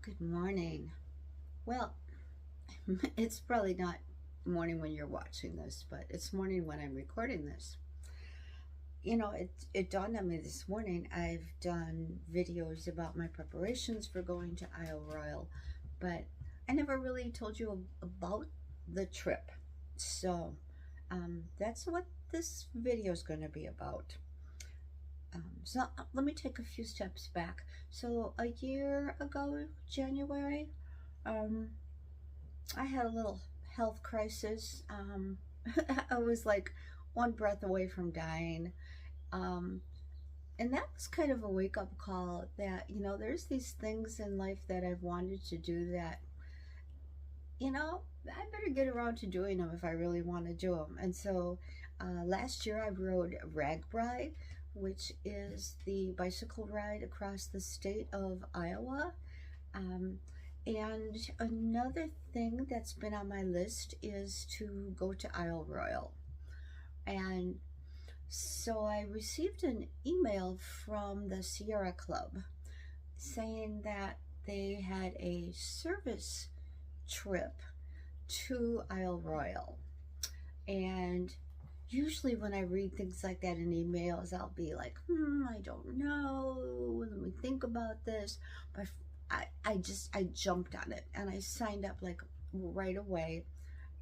Good morning. Well, it's probably not morning when you're watching this, but it's morning when I'm recording this. It dawned on me this morning. I've done videos about my preparations for going to Royale, but I never really told you about the trip. So that's what this video is going to be about. Let me take a few steps back. So a year ago, January, um, I had a little health crisis. I was like one breath away from dying. Um, and that was kind of a wake up call that, there's these things in life that I've wanted to do that, I better get around to doing them if I really want to do them. And so last year I rode Ragbri, which is the bicycle ride across the state of Iowa. Um, and another thing that's been on my list is to go to Isle Royal. And so I received an email from the Sierra Club saying that they had a service trip to Isle Royal. And usually when I read things like that in emails, I'll be like, I don't know. Let me think about this. But I jumped on it and I signed up like right away.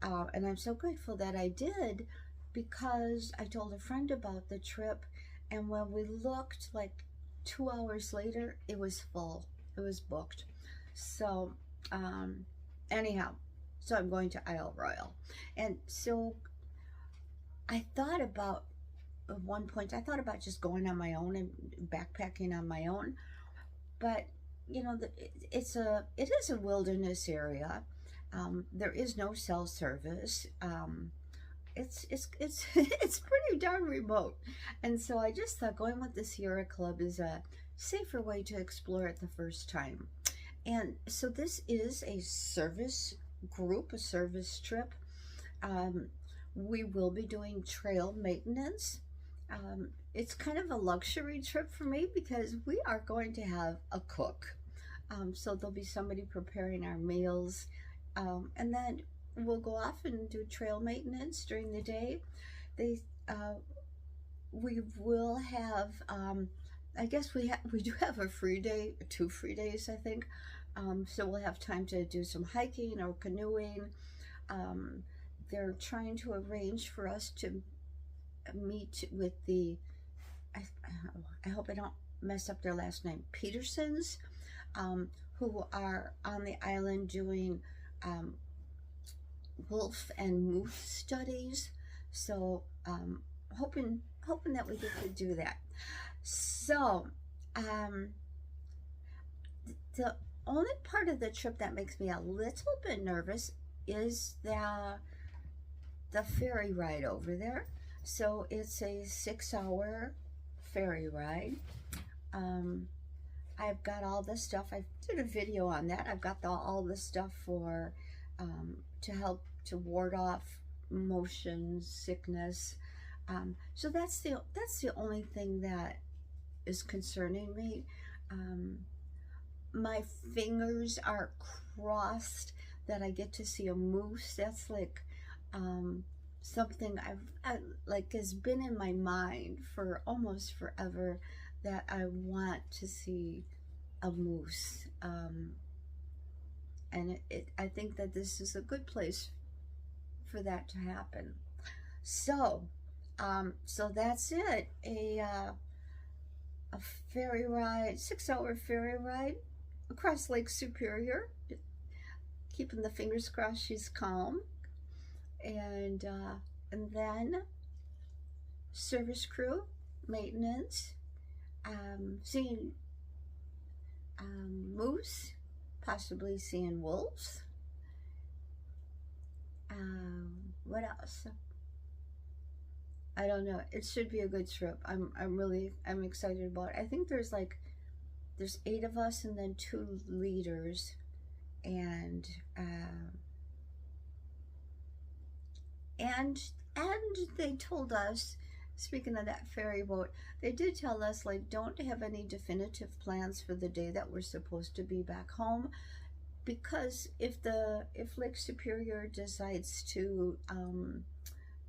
And I'm so grateful that I did because I told a friend about the trip. And when we looked like 2 hours later, it was full. It was booked. So, anyhow, so I'm going to Isle Royal. And so I thought about, at one point, I thought about just going on my own and backpacking on my own. But, it is a wilderness area. There is no cell service. It's it's pretty darn remote, and so I just thought going with the Sierra Club is a safer way to explore it the first time. And so this is a service group, a service trip. Um, we will be doing trail maintenance. It's kind of a luxury trip for me because we are going to have a cook. So there'll be somebody preparing our meals, and then we'll go off and do trail maintenance during the day. They, we will have, I guess we do have a free day, 2 free days, I think. So we'll have time to do some hiking or canoeing. They're trying to arrange for us to meet with I, I hope I don't mess up their last name, Petersons, who are on the island doing wolf and moose studies. So hoping that we get to do that. So the only part of the trip that makes me a little bit nervous is the ferry ride over there. So it's a 6 hour ferry ride. I've got all the stuff. I did a video on that. I've got all the stuff for to help to ward off motion sickness. So that's the only thing that is concerning me. My fingers are crossed that I get to see a moose. That's like something I like has been in my mind for almost forever, that I want to see a moose. And I think that this is a good place for that to happen. So, so that's it. A ferry ride, 6 hour ferry ride across Lake Superior. Keeping the fingers crossed she's calm. And then service crew, maintenance, seeing moose, possibly seeing wolves. What else? I don't know. It should be a good trip. I'm excited about it. I think there's 8 of us and then 2 leaders, and and they told us speaking of that ferry boat, they did tell us, like, don't have any definitive plans for the day that we're supposed to be back home, because if Lake Superior decides to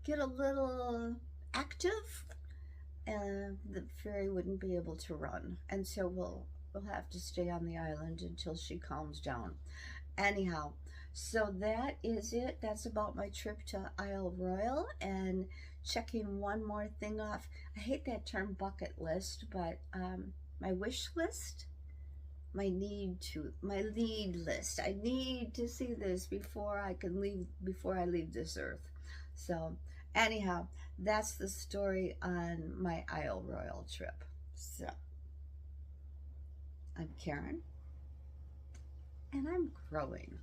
get a little active, the ferry wouldn't be able to run, and so we'll have to stay on the island until she calms down. Anyhow, so that is it. That's about my trip to Isle Royale, and checking one more thing off. I hate that term bucket list, but my wish list, my need list. I need to see this before I leave this earth. So anyhow, that's the story on my Isle Royale trip. So I'm Karen, and I'm growing.